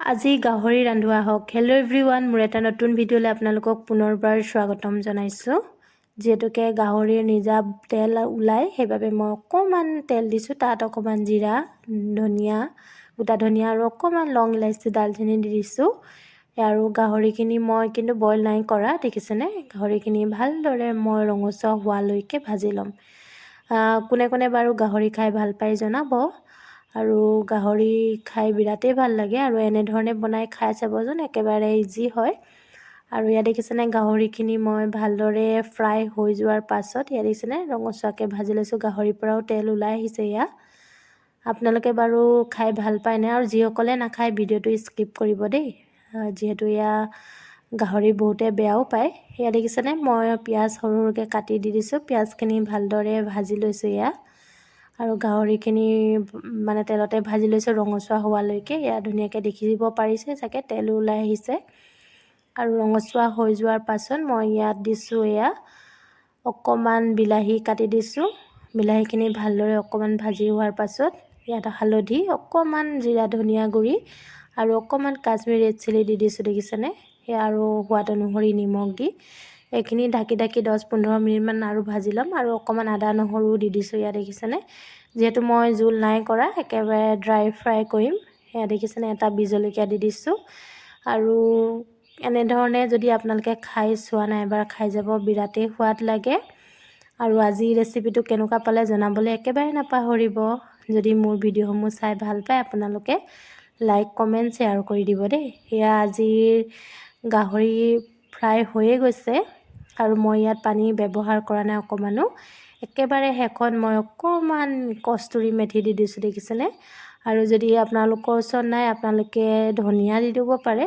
আজি গাহৰি ৰান্ধোৱা হওক। হেল্ল' এভৰিৱান, মোৰ এটা নতুন ভিডিঅ'লৈ আপোনালোকক পুনৰবাৰ স্বাগতম জনাইছোঁ। যিহেতুকে গাহৰিৰ নিজা তেল ওলায়, সেইবাবে মই অকণমান তেল দিছোঁ। তাত অকণমান জিৰা, ধনিয়া, গোটা ধনিয়া আৰু অকণমান লং ইলাচি, দালচেনি দি দিছোঁ। আৰু গাহৰিখিনি মই কিন্তু বইল নাই কৰা, দেখিছেনে? গাহৰিখিনি ভালদৰে মই ৰঙচুৱা হোৱালৈকে ভাজি ল'ম। কোনে কোনে বাৰু গাহৰি খাই ভাল পায় জনাব। আৰু গাহৰি খাই বিৰাটেই ভাল লাগে আৰু এনেধৰণে বনাই খাই চাবচোন, একেবাৰে ইজি হয়। আৰু ইয়াত দেখিছেনে গাহৰিখিনি মই ভালদৰে ফ্ৰাই হৈ যোৱাৰ পাছত ইয়াত দেখিছেনে ৰঙচুৱাকৈ ভাজি লৈছোঁ। গাহৰিৰ পৰাও তেল ওলাই আহিছে। ইয়াত আপোনালোকে বাৰু খাই ভাল পায়নে? আৰু যিসকলে নাখায় ভিডিঅ'টো স্কিপ কৰিব দেই, যিহেতু এয়া গাহৰি বহুতে বেয়াও পায়। এয়া দেখিছেনে মই পিঁয়াজ সৰু সৰুকৈ কাটি দি দিছোঁ। পিঁয়াজখিনি ভালদৰে ভাজি লৈছোঁ ইয়াত। আৰু গাহৰিখিনি মানে তেলতে ভাজি লৈছোঁ ৰঙচুৱা হোৱালৈকে। ইয়াত ধুনীয়াকৈ দেখিব পাৰিছে চাগে, তেলো ওলাই আহিছে। আৰু ৰঙচুৱা হৈ যোৱাৰ পাছত মই ইয়াত দিছোঁ এয়া অকণমান বিলাহী কাটি দিছোঁ। বিলাহীখিনি ভালদৰে অকণমান ভাজি হোৱাৰ পাছত ইয়াত হালধি, অকণমান জিৰা ধনিয়া গুড়ি আৰু অকণমান কাশ্মীৰী ৰেড চিলি দি দিছোঁ, দেখিছেনে? সেয়া আৰু সোৱাদ অনুসৰি নিমখ দি এইখিনি ঢাকি 10-15 মিনিটমান আৰু ভাজি ল'ম। আৰু অকণমান আদা নহৰু দি দিছোঁ ইয়াত, দেখিছেনে? যিহেতু মই জোল নাই কৰা, একেবাৰে ড্ৰাই ফ্ৰাই কৰিম। সেয়া দেখিছেনে, এটা বিহ জলকীয়া দি দিছোঁ। আৰু এনেধৰণে যদি আপোনালোকে খাই চোৱা নাই, এবাৰ খাই যাব, বিৰাটেই সোৱাদ লাগে। আৰু আজি ৰেচিপিটো কেনেকুৱা পালে জনাবলৈ একেবাৰে নাপাহৰিব। যদি মোৰ ভিডিঅ'সমূহ চাই ভাল পায় আপোনালোকে লাইক কমেণ্ট শ্বেয়াৰ কৰি দিব দেই। সেয়া আজিৰ গাহৰি ফ্ৰাই হৈয়ে গৈছে। আৰু মই ইয়াত পানী ব্যৱহাৰ কৰা নাই অকণমানো। একেবাৰে শেষত মই অকণমান কস্তুৰী মেথি দি দিছোঁ, দেখিছেনে? আৰু যদি আপোনালোকৰ ওচৰত নাই, আপোনালোকে ধনিয়া দি দিব পাৰে।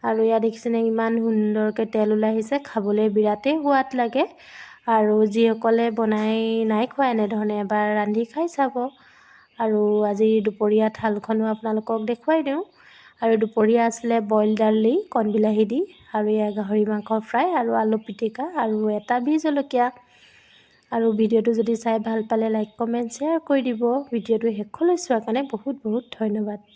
আৰু ইয়াত দেখিছেনে ইমান সুন্দৰকৈ তেল ওলাই আহিছে, খাবলৈ বিৰাটেই সোৱাদ লাগে। আৰু যিসকলে বনাই নাই খোৱা, এনেধৰণে এবাৰ ৰান্ধি খাই চাব। আৰু আজি দুপৰীয়া থালখনো আপোনালোকক দেখুৱাই দিওঁ। আৰু দুপৰীয়া আছিলে বইল দালি কণবিলাহী দি, আৰু এয়া গাহৰি মাংস ফ্ৰাই আৰু আলু পিটিকা আৰু এটা বিহ জলকীয়া। আৰু ভিডিঅ'টো যদি চাই ভাল পালে লাইক কমেণ্ট শ্বেয়াৰ কৰি দিব। ভিডিঅ'টো শেষলৈ চোৱাৰ কাৰণে বহুত বহুত ধন্যবাদ।